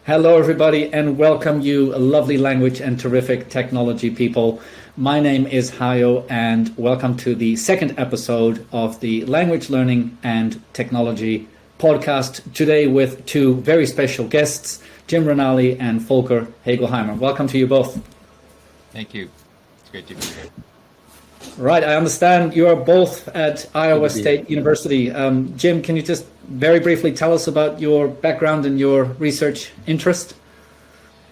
Hello, everybody, and welcome you, lovely language and terrific technology people. My name is Hayo, and welcome to the second episode of the Language Learning and Technology podcast. Today with two very special guests, Jim Ranalli and Volker Hegelheimer. Welcome to you both. Thank you. It's great to be here. Right, I understand you are both at Iowa State University. Jim, can you just very briefly tell us about your background and your research interest?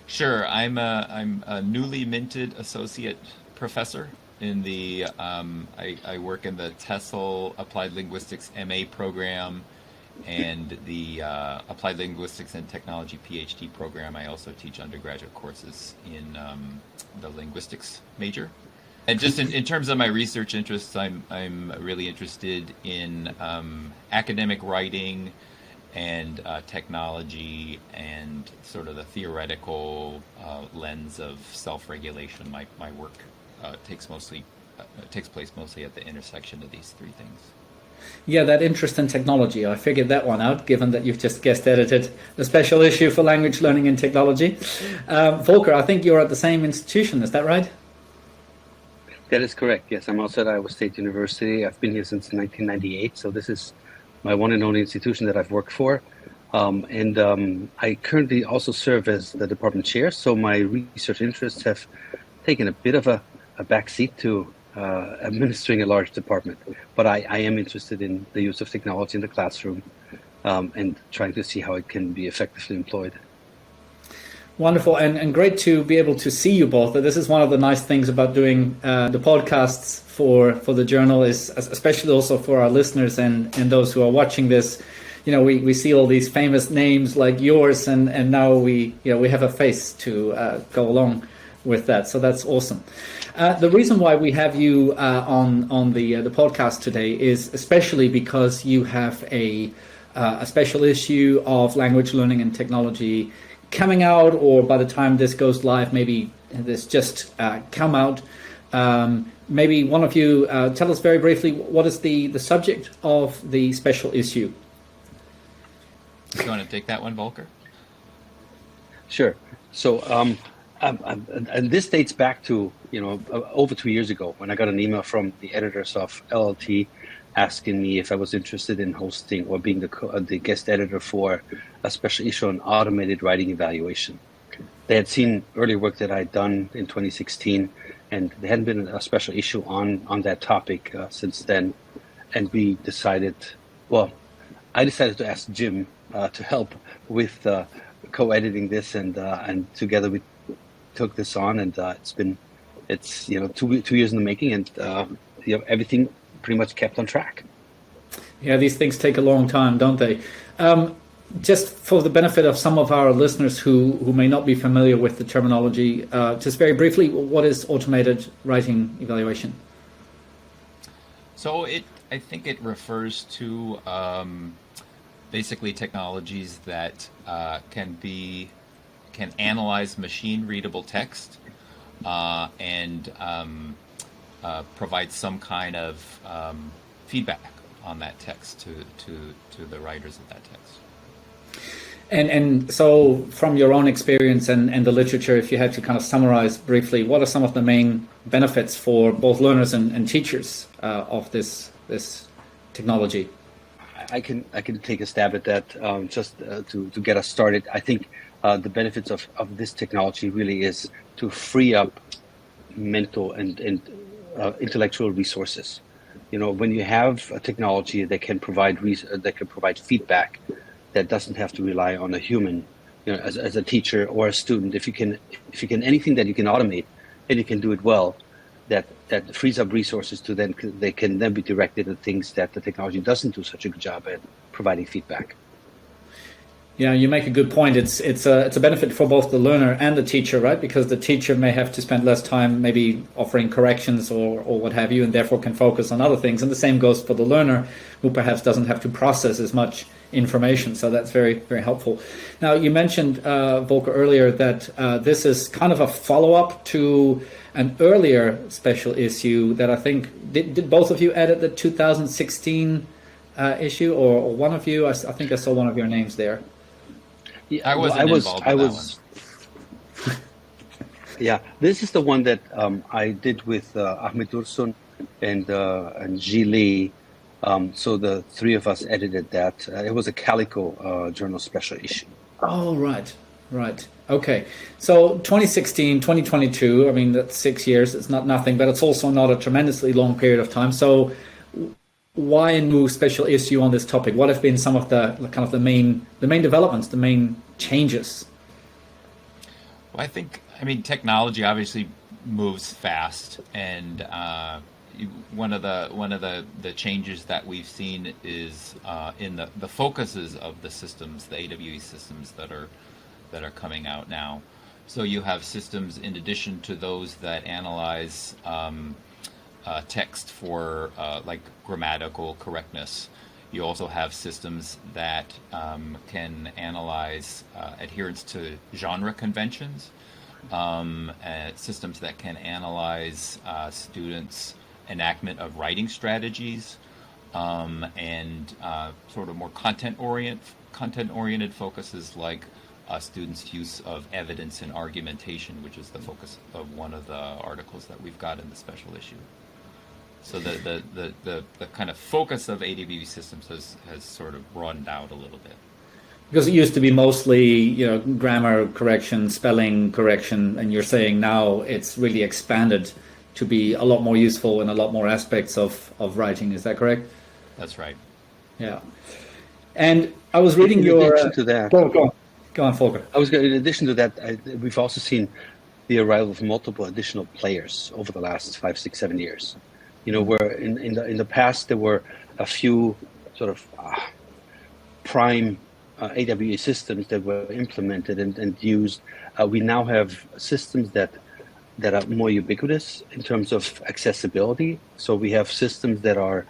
Sure. I'm a newly minted associate professor in the I work in the TESOL Applied Linguistics MA program and the Applied Linguistics and Technology PhD program. I also teach undergraduate courses in the linguistics major. And just in terms of my research interests, I'm really interested in academic writing and technology and sort of the theoretical lens of self-regulation. My work takes place mostly at the intersection of these three things. Yeah, that interest in technology. I figured that one out, given that you've just guest edited a special issue for language learning and technology. Volker, I think you're at the same institution. Is that right? That is correct. Yes, I'm also at Iowa State University. I've been here since 1998, so this is my one and only institution that I've worked for. I currently also serve as the department chair, so my research interests have taken a bit of a backseat to administering a large department. But I am interested in the use of technology in the classroom and trying to see how it can be effectively employed. Wonderful, and great to be able to see you both. This is one of the nice things about doing the podcasts for the journal, is especially also for our listeners and those who are watching this. You know, we see all these famous names like yours, and now we have a face to go along with that. So that's awesome. The reason why we have you on the podcast today is especially because you have a special issue of Language Learning and Technology coming out, or by the time this goes live, maybe this just come out. Maybe one of you tell us very briefly what is the subject of the special issue. You want to take that one, Volker? Sure. So, and this dates back to over 2 years ago when I got an email from the editors of LLT asking me if I was interested in hosting or being the guest editor for a special issue on automated writing evaluation. They had seen earlier work that I'd done in 2016, and there hadn't been a special issue on that topic since then. And I decided to ask Jim to help with co-editing this, and together we took this on, and it's 2 years in the making, and everything pretty much kept on track. Yeah, these things take a long time, don't they? Just for the benefit of some of our listeners who may not be familiar with the terminology, just very briefly, what is automated writing evaluation? So I think it refers to basically technologies that can analyze machine readable text and provide some kind of feedback on that text to the writers of that text. And so from your own experience and the literature, if you had to kind of summarize briefly, what are some of the main benefits for both learners and teachers of this technology? I can take a stab at that just to get us started. I think the benefits of this technology really is to free up mental and intellectual resources. When you have a technology that can provide feedback that doesn't have to rely on a human, as a teacher or a student, if you can anything that you can automate and you can do it well, that frees up resources they can then be directed at things that the technology doesn't do such a good job at providing feedback. Yeah, you make a good point. It's a benefit for both the learner and the teacher, right? Because the teacher may have to spend less time maybe offering corrections or what have you, and therefore can focus on other things. And the same goes for the learner, who perhaps doesn't have to process as much information. So that's very, very helpful. Now, you mentioned, Volker, earlier that this is kind of a follow-up to an earlier special issue that I think, did both of you edit the 2016 issue, or one of you? I think I saw one of your names there. Yeah, I wasn't involved with that one. Yeah, this is the one that I did with Ahmed Dursun and Ji Lee. So the three of us edited that. It was a Calico journal special issue. Oh, right. Right. Okay. So 2016, 2022, I mean, that's 6 years. It's not nothing, but it's also not a tremendously long period of time. So why a new special issue on this topic? What have been some of the kind of the main developments, the main changes? Well, I mean, technology obviously moves fast, and one of the changes that we've seen is in the focuses of the systems, the AWE systems that are coming out now. So you have systems in addition to those that analyze text for like grammatical correctness. You also have systems that can analyze adherence to genre conventions, systems that can analyze students' enactment of writing strategies, and sort of more content-oriented focuses like students' use of evidence and argumentation, which is the focus of one of the articles that we've got in the special issue. So the kind of focus of AWE systems has sort of broadened out a little bit. Because it used to be mostly, grammar correction, spelling correction, and you're saying now it's really expanded to be a lot more useful in a lot more aspects of writing. Is that correct? That's right. Yeah. And I was reading in addition to that. Go on, Volker. In addition to that, we've also seen the arrival of multiple additional players over the last 5, 6, 7 years. Where in the past there were a few sort of prime AWE systems that were implemented and used. We now have systems that are more ubiquitous in terms of accessibility. So we have systems that are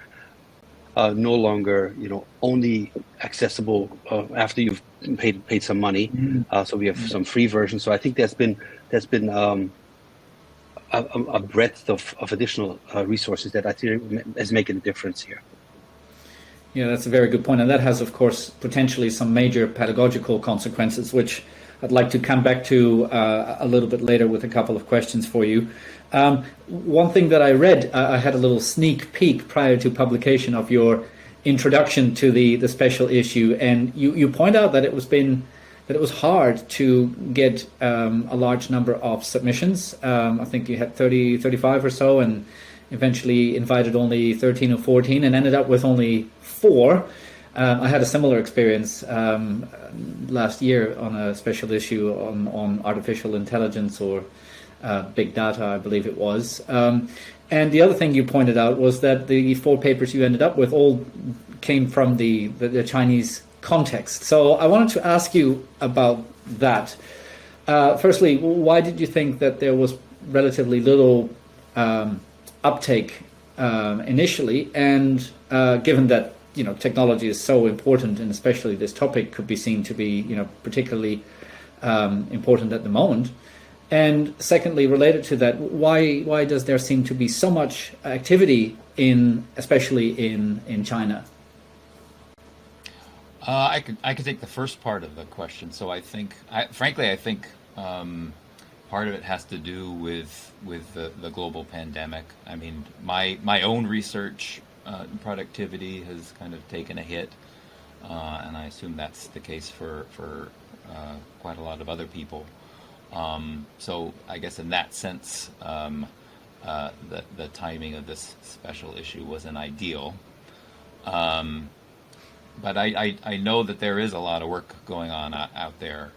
no longer, only accessible after you've paid some money. So we have some free versions. So I think there's been a breadth of additional resources that I think is making a difference here. Yeah, that's a very good point. And that has, of course, potentially some major pedagogical consequences, which I'd like to come back to a little bit later with a couple of questions for you. One thing that I read, I had a little sneak peek prior to publication of your introduction to the special issue, and you point out that it was hard to get a large number of submissions. I think you had 30, 35 or so, and eventually invited only 13 or 14 and ended up with only 4. I had a similar experience last year on a special issue on artificial intelligence or big data, I believe it was. And the other thing you pointed out was that the 4 papers you ended up with all came from the Chinese context. So I wanted to ask you about that. Firstly, why did you think that there was relatively little uptake initially? And given that technology is so important, and especially this topic could be seen to be particularly important at the moment. And secondly, related to that, why does there seem to be so much activity especially in China? I could take the first part of the question. So I think part of it has to do with the global pandemic. I mean, my own research productivity has kind of taken a hit, and I assume that's the case for quite a lot of other people. So I guess in that sense, the timing of this special issue wasn't ideal. But I know that there is a lot of work going on out there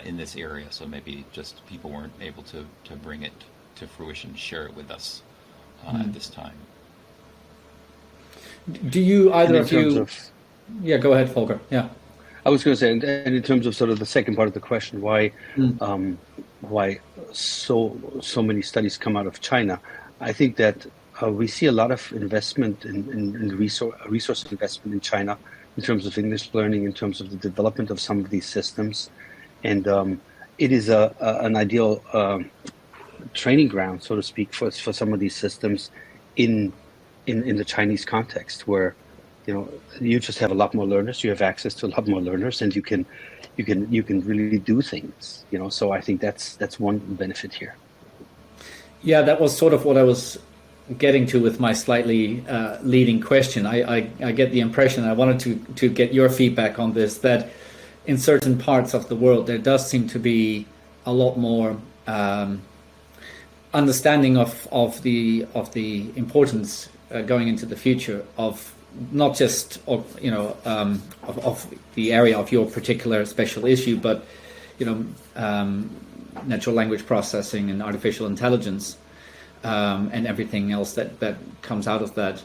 in this area, so maybe just people weren't able to bring it to fruition, share it with us at this time. Do you either of you? Yeah, go ahead, Volker. Yeah, I was going to say, and in terms of sort of the second part of the question, why so many studies come out of China? I think that we see a lot of investment in resource investment in China in terms of English learning, in terms of the development of some of these systems, and it is an ideal training ground, so to speak, for some of these systems in the Chinese context, where you just have a lot more learners. You have access to a lot more learners, and you can really do things. So I think that's one benefit here. Yeah, that was sort of what I was getting to with my slightly leading question. I get the impression, I wanted to get your feedback on this, that in certain parts of the world there does seem to be a lot more understanding of the importance going into the future of not just of the area of your particular special issue, but natural language processing and artificial intelligence, and everything else that comes out of that,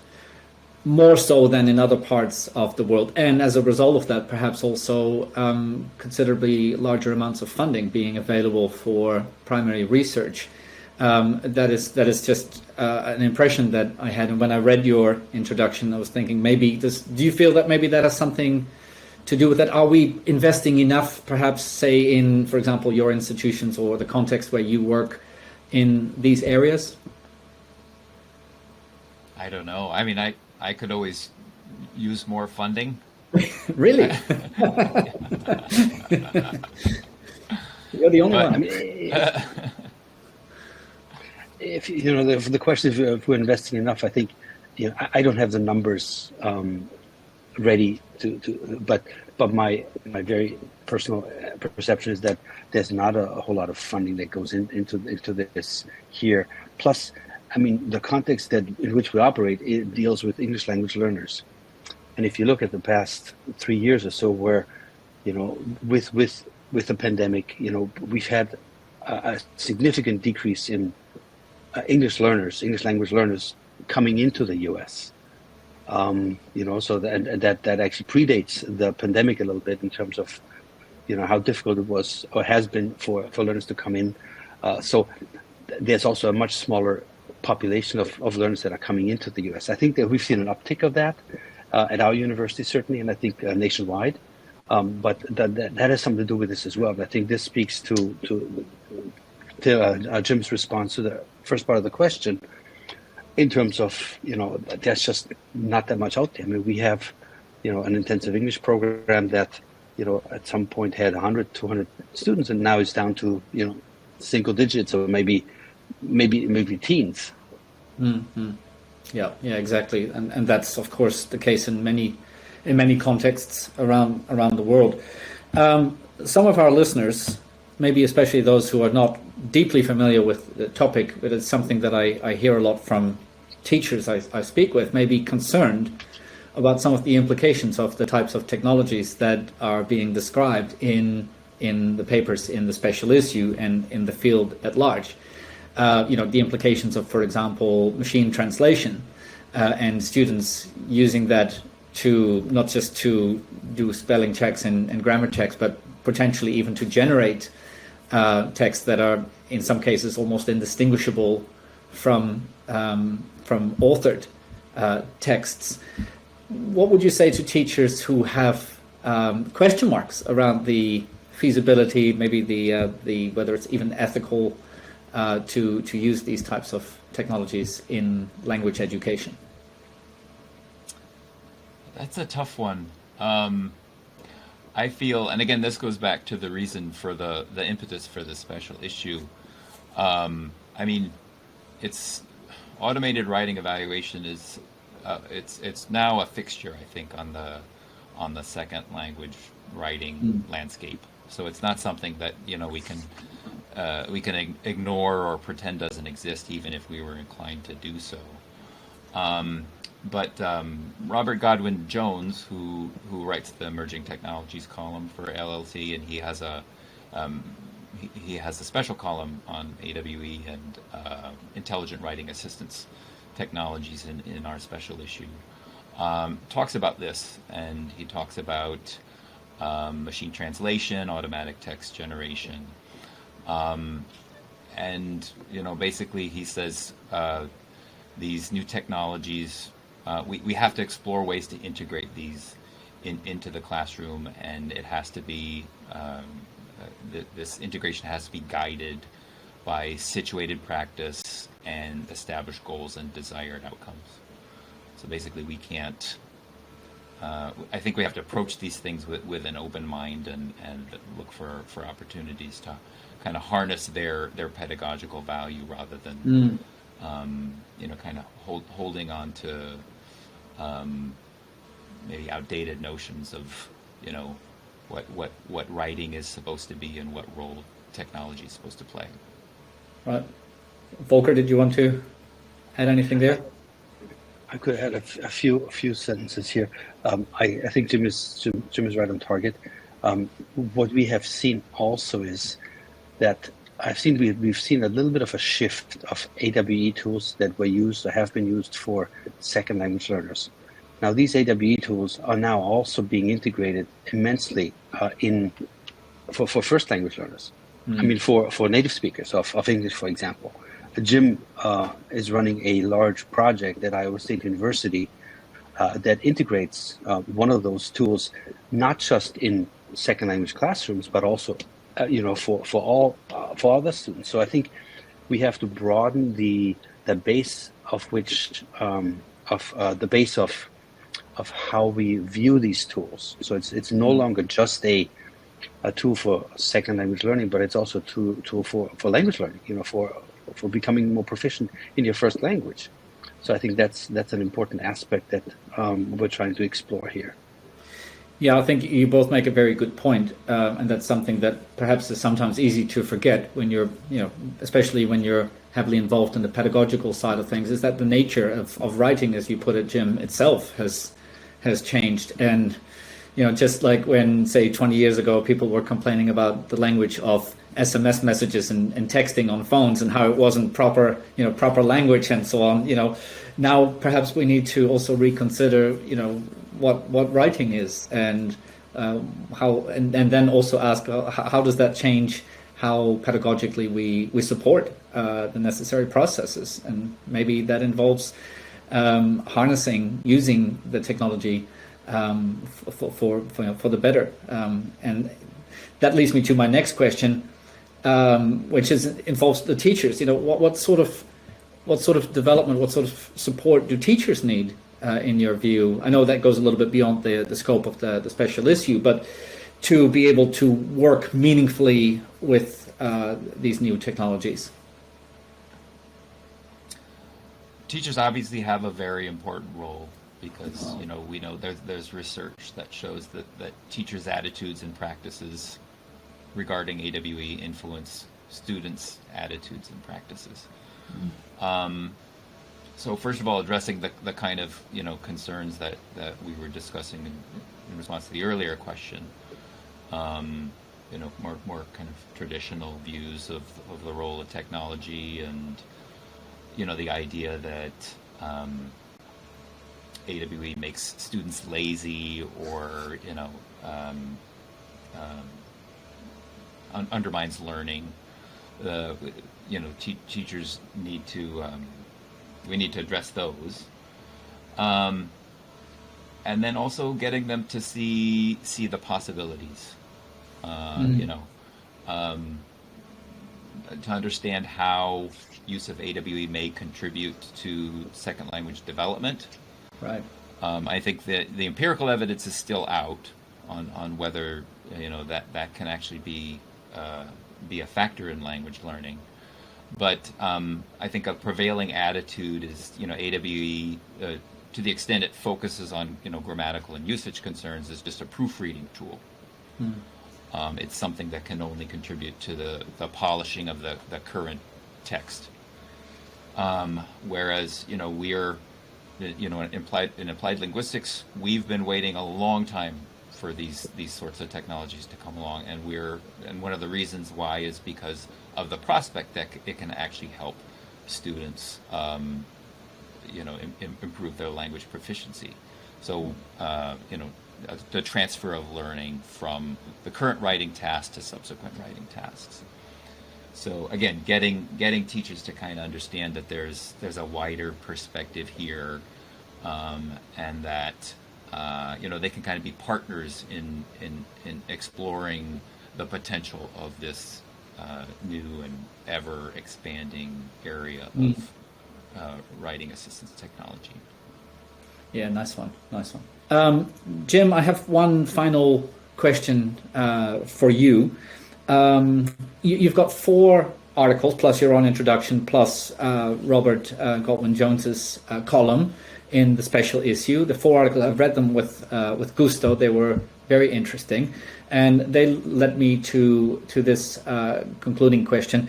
more so than in other parts of the world. And as a result of that, perhaps also considerably larger amounts of funding being available for primary research. That is just an impression that I had. And when I read your introduction, I was thinking, do you feel that maybe that has something to do with that? Are we investing enough, perhaps, say, in, for example, your institutions or the context where you work in these areas? I don't know. I mean, I could always use more funding. Really? You're the only one. I mean, if the question if we're investing enough, I think I don't have the numbers ready but my very personal perception is that there's not a whole lot of funding that goes into this here. Plus, I mean, the context in which we operate, it deals with English language learners, and if you look at the past 3 years or so, where with the pandemic, we've had a significant decrease in English language learners coming into the U.S. So that actually predates the pandemic a little bit in terms of how difficult it was or has been for learners to come in. So there's also a much smaller population of learners that are coming into the U.S. I think that we've seen an uptick of that at our university, certainly, and I think nationwide. But that has something to do with this as well. I think this speaks to Jim's response to the first part of the question, in terms of, there's just not that much out there. I mean, we have, an intensive English program that, at some point had 100, 200 students, and now it's down to, single digits or maybe teens. Mm-hmm. Yeah, exactly. And that's, of course, the case in many contexts around the world. Some of our listeners, maybe especially those who are not deeply familiar with the topic, but it's something that I hear a lot from teachers I speak with, may be concerned about some of the implications of the types of technologies that are being described in the papers in the special issue and in the field at large. The implications of, for example, machine translation, and students using that to not just to do spelling checks and grammar checks, but potentially even to generate texts that are in some cases almost indistinguishable from authored texts. What would you say to teachers who have question marks around the feasibility, maybe the whether it's even ethical to use these types of technologies in language education? That's a tough one. I feel, and again, this goes back to the reason for the impetus for the special issue. I mean, it's automated writing evaluation is it's now a fixture, I think, on the second language writing landscape. So it's not something that we can ignore or pretend doesn't exist, even if we were inclined to do so. But Robert Godwin Jones, who writes the emerging technologies column for LLT, and he has a special column on AWE and intelligent writing assistance technologies in our special issue, talks about this, and he talks about machine translation, automatic text generation, and basically he says these new technologies. We have to explore ways to integrate these into the classroom, and it has to be this integration has to be guided by situated practice and established goals and desired outcomes. So basically, we can't I think we have to approach these things with an open mind and look for opportunities to kind of harness their pedagogical value rather than kind of holding on to maybe outdated notions of what writing is supposed to be and what role technology is supposed to play. Right. Volker, did you want to add anything there? I could add a few sentences here. I think Jim is right on target. What we have seen also is that we've seen a little bit of a shift of AWE tools that were used or have been used for second language learners. Now these AWE tools are now also being integrated immensely for first language learners. I mean for native speakers of English, for example. Jim is running a large project at Iowa State University that integrates one of those tools, not just in second language classrooms, but also, for all other students. So I think we have to broaden the base of which the base of how we view these tools. So it's no longer just a tool for second language learning, but it's also a tool for language learning. For becoming more proficient in your first language. So I think that's an important aspect that we're trying to explore here. Yeah, I think you both make a very good point, and that's something that perhaps is sometimes easy to forget when you're, especially when you're heavily involved in the pedagogical side of things, is that the nature of writing, as you put it, Jim, itself has changed. And, just like when, say, 20 years ago, people were complaining about the language of SMS messages and texting on phones and how it wasn't proper language and so on. Now perhaps we need to also reconsider, what writing is and how, and then also ask how does that change how pedagogically we support the necessary processes, and maybe that involves using the technology for the better. And that leads me to my next question. Which involves the teachers. What sort of development, what sort of support do teachers need in your view? I know that goes a little bit beyond the scope of the special issue, but to be able to work meaningfully with these new technologies. Teachers obviously have a very important role because we know there's research that shows that teachers' attitudes and practices regarding AWE influence students' attitudes and practices. So first of all, addressing the kind of concerns that we were discussing in response to the earlier question, more kind of traditional views of the role of technology, and the idea that AWE makes students lazy or undermines learning. Teachers need to we need to address those, and then also getting them to see the possibilities. To understand how use of AWE may contribute to second language development. Right. I think that the empirical evidence is still out on whether that can actually be a factor in language learning. But I think a prevailing attitude is, AWE, to the extent it focuses on, grammatical and usage concerns, is just a proofreading tool. It's something that can only contribute to the polishing of the current text. Whereas, we're, in applied linguistics, we've been waiting a long time for these sorts of technologies to come along, and one of the reasons why is because of the prospect that it can actually help students, improve their language proficiency. So, the transfer of learning from the current writing task to subsequent writing tasks. So again, getting teachers to kind of understand that there's a wider perspective here, and that they can kind of be partners in exploring the potential of this new and ever expanding area of writing assistance technology. Yeah, nice one. Jim, I have one final question for you. You've got 4 articles, plus your own introduction, plus Robert Goldwyn-Jones's column in the special issue. The 4 articles, I've read them with gusto. They were very interesting, and they led me to this concluding question.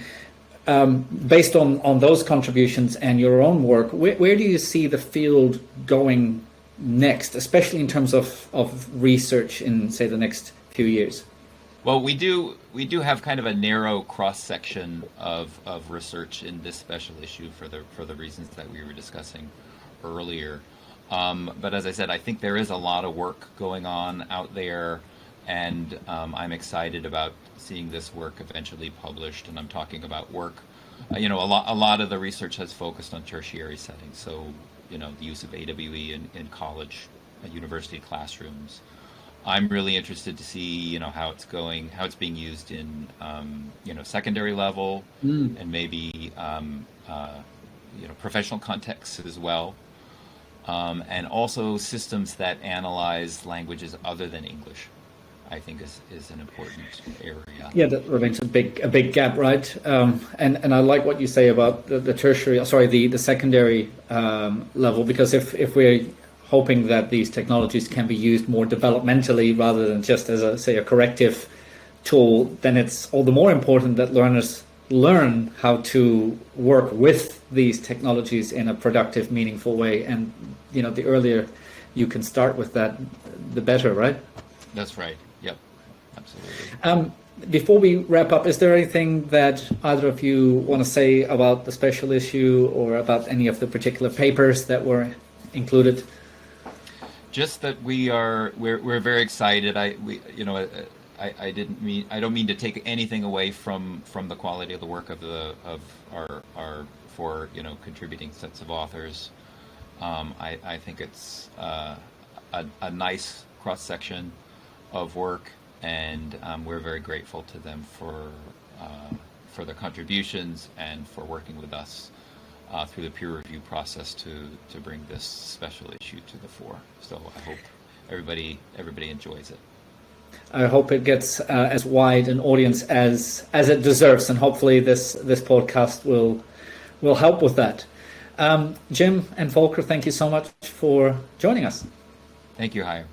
Based on those contributions and your own work, where do you see the field going next, especially in terms of research in, say, the next few years? Well, we do have kind of a narrow cross section of research in this special issue for the reasons that we were discussing earlier. But as I said, I think there is a lot of work going on out there, and I'm excited about seeing this work eventually published. And I'm talking about work, a lot of the research has focused on tertiary settings. So, the use of AWE in college, university classrooms. I'm really interested to see, how it's being used in, secondary level and maybe, professional contexts as well. And also systems that analyze languages other than English, I think is an important area. Yeah, that remains a big gap, right? And I like what you say about the tertiary, the secondary level, because if we're hoping that these technologies can be used more developmentally rather than just as a corrective tool, then it's all the more important that learners learn how to work with these technologies in a productive, meaningful way. And the earlier you can start with that, the better, right? That's right. Yep, absolutely. Before we wrap up, is there anything that either of you want to say about the special issue or about any of the particular papers that were included? Just that we're very excited. I don't mean to take anything away from the quality of the work of our 4 contributing sets of authors. I think it's a nice cross section of work, and we're very grateful to them for their contributions and for working with us through the peer review process to bring this special issue to the fore. So I hope everybody enjoys it. I hope it gets as wide an audience as it deserves, and hopefully this podcast will help with that. Jim and Volker, thank you so much for joining us. Thank you, Heyer.